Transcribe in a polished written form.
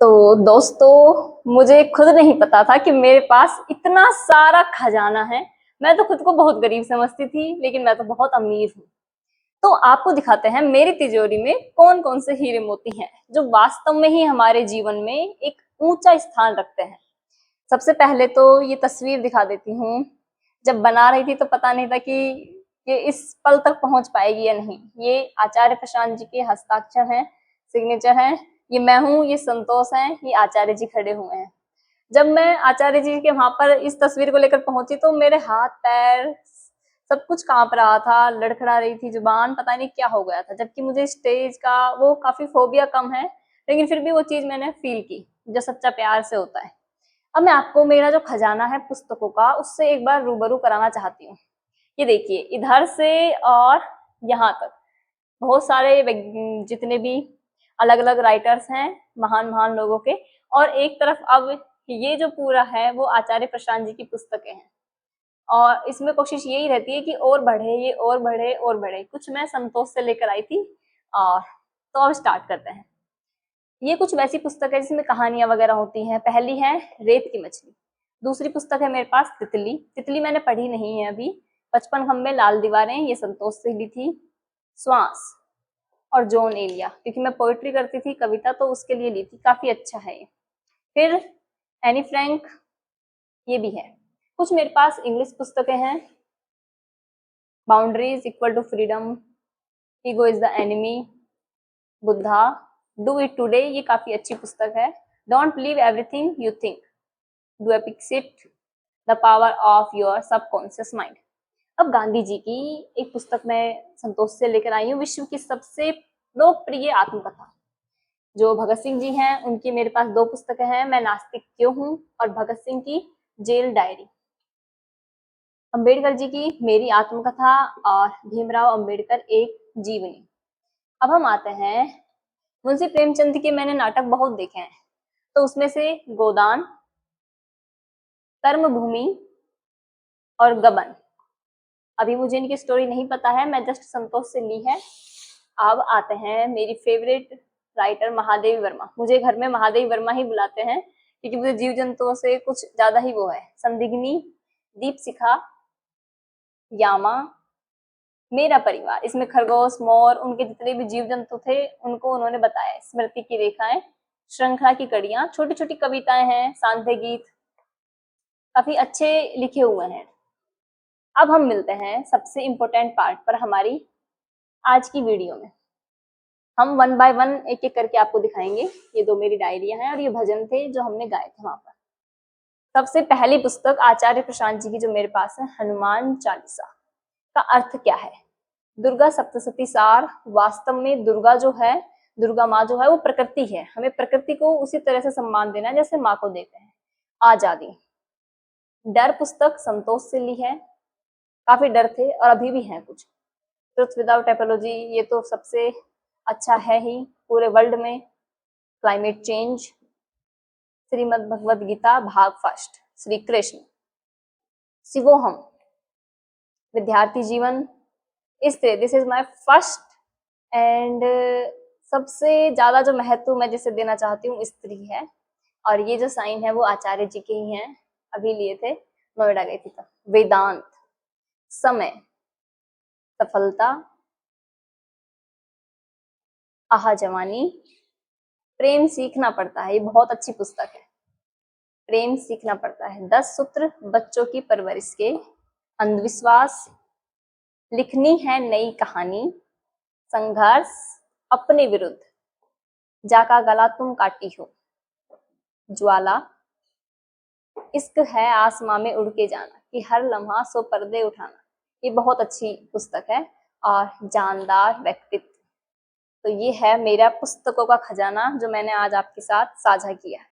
तो दोस्तों, मुझे खुद नहीं पता था कि मेरे पास इतना सारा खजाना है। मैं तो खुद को बहुत गरीब समझती थी, लेकिन मैं तो बहुत अमीर हूँ। तो आपको दिखाते हैं मेरी तिजोरी में कौन कौन से हीरे मोती हैं जो वास्तव में ही हमारे जीवन में एक ऊंचा स्थान रखते हैं। सबसे पहले तो ये तस्वीर दिखा देती हूँ। जब बना रही थी तो पता नहीं था कि ये इस पल तक पहुंच पाएगी या नहीं। ये आचार्य प्रशांत जी के हस्ताक्षर हैं, सिग्नेचर हैं। ये मैं हूँ, ये संतोष हैं, ये आचार्य जी खड़े हुए हैं। जब मैं आचार्य जी के वहां पर इस तस्वीर को लेकर पहुंची तो मेरे हाथ पैर सब कुछ कांप रहा था, लड़खड़ा रही थी जुबान, पता नहीं क्या हो गया था। जबकि मुझे स्टेज का वो काफी फोबिया कम है, लेकिन फिर भी वो चीज मैंने फील की जो सच्चा प्यार से होता है। अब मैं आपको मेरा जो खजाना है पुस्तकों का, उससे एक बार रूबरू कराना चाहती हूँ। ये देखिए, इधर से और यहाँ तक बहुत सारे जितने भी अलग अलग राइटर्स हैं, महान महान लोगों के। और एक तरफ अब ये जो पूरा है वो आचार्य प्रशांत जी की पुस्तकें हैं। और इसमें कोशिश यही रहती है कि और बढ़े, ये और बढ़े और बढ़े। कुछ मैं संतोष से लेकर आई थी। और तो अब स्टार्ट करते हैं। ये कुछ वैसी पुस्तक है जिसमें कहानियां वगैरह होती हैं। पहली है रेत की मछली। दूसरी पुस्तक है मेरे पास तितली। तितली मैंने पढ़ी नहीं है अभी। 55 खंबे लाल दीवारें, ये संतोष से ली थी। श्वास और जॉन एलिया, क्योंकि मैं पोएट्री करती थी, कविता, तो उसके लिए ली थी। काफी अच्छा है ये। फिर एनी फ्रैंक, ये भी है। कुछ मेरे पास इंग्लिश पुस्तकें हैं। Boundaries equal to freedom, ego is the enemy, Buddha, do it today, ये काफी अच्छी पुस्तक है। Don't believe everything you think, do epic shit, the power of your subconscious mind. अब गांधी जी की एक पुस्तक मैं संतोष से लेकर आई हूँ, विश्व की सबसे लोकप्रिय आत्मकथा। जो भगत सिंह जी हैं उनकी मेरे पास दो पुस्तकें हैं, मैं नास्तिक क्यों हूँ और भगत सिंह की जेल डायरी। अंबेडकर जी की मेरी आत्मकथा और भीमराव अंबेडकर एक जीवनी। अब हम आते हैं, मुंशी प्रेमचंद के मैंने नाटक बहुत देखे हैं, तो उसमें से गोदान, कर्मभूमि और गबन। अभी मुझे इनकी स्टोरी नहीं पता है, मैं जस्ट संतोष से ली है। अब आते हैं मेरी फेवरेट राइटर महादेवी वर्मा। मुझे घर में महादेवी वर्मा ही बुलाते हैं, क्योंकि मुझे जीव जंतुओं से कुछ ज्यादा ही वो है। संदिग्नी, दीपशिखा, यामा, मेरा परिवार, इसमें खरगोश, मोर, उनके जितने भी जीव जंतु थे उनको उन्होंने बताया। स्मृति की रेखाएं, श्रृंखला की कड़ियां, छोटी छोटी कविताएं हैं, सांध्य गीत, काफी अच्छे लिखे हुए हैं। अब हम मिलते हैं सबसे इम्पोर्टेंट पार्ट पर हमारी आज की वीडियो में। हम वन बाय वन एक एक करके आपको दिखाएंगे। ये दो मेरी डायरियां हैं और ये भजन थे जो हमने गाए थे वहां पर। सबसे पहली पुस्तक आचार्य प्रशांत जी की जो मेरे पास है, हनुमान चालीसा का अर्थ क्या है। दुर्गा सप्तशती सार। वास्तव में दुर्गा जो है, दुर्गा माँ जो है वो प्रकृति है। हमें प्रकृति को उसी तरह से सम्मान देना है जैसे माँ को देते हैं। आजादी। डर पुस्तक संतोष से ली है। काफी डर थे और अभी भी हैं कुछ। ट्रुथ विदाउट एपोलॉजी, ये तो सबसे अच्छा है ही पूरे वर्ल्ड में। Climate change. श्रीमद् भगवद गीता भाग फर्स्ट, श्री कृष्ण। शिवोहम, विद्यार्थी जीवन। स्त्री, this is my first and सबसे ज्यादा जो महत्व मैं जिसे देना चाहती हूँ स्त्री है। और ये जो साइन है वो आचार्य जी के ही हैं, अभी लिए थे, नोएडा गई थी तब। वेदांत। समय, सफलता, आहा जवानी। प्रेम सीखना पड़ता है, ये बहुत अच्छी पुस्तक है। प्रेम सीखना पड़ता है। 10 सूत्र बच्चों की परवरिश के। अंधविश्वास। लिखनी है नई कहानी। संघर्ष, अपने विरुद्ध। जाका गला तुम काटी हो। ज्वाला। इश्क है आसमां में उड़ के जाना, कि हर लम्हा सो पर्दे उठाना। ये बहुत अच्छी पुस्तक है। और जानदार व्यक्तित्व। तो ये है मेरा पुस्तकों का खजाना जो मैंने आज आपके साथ साझा किया।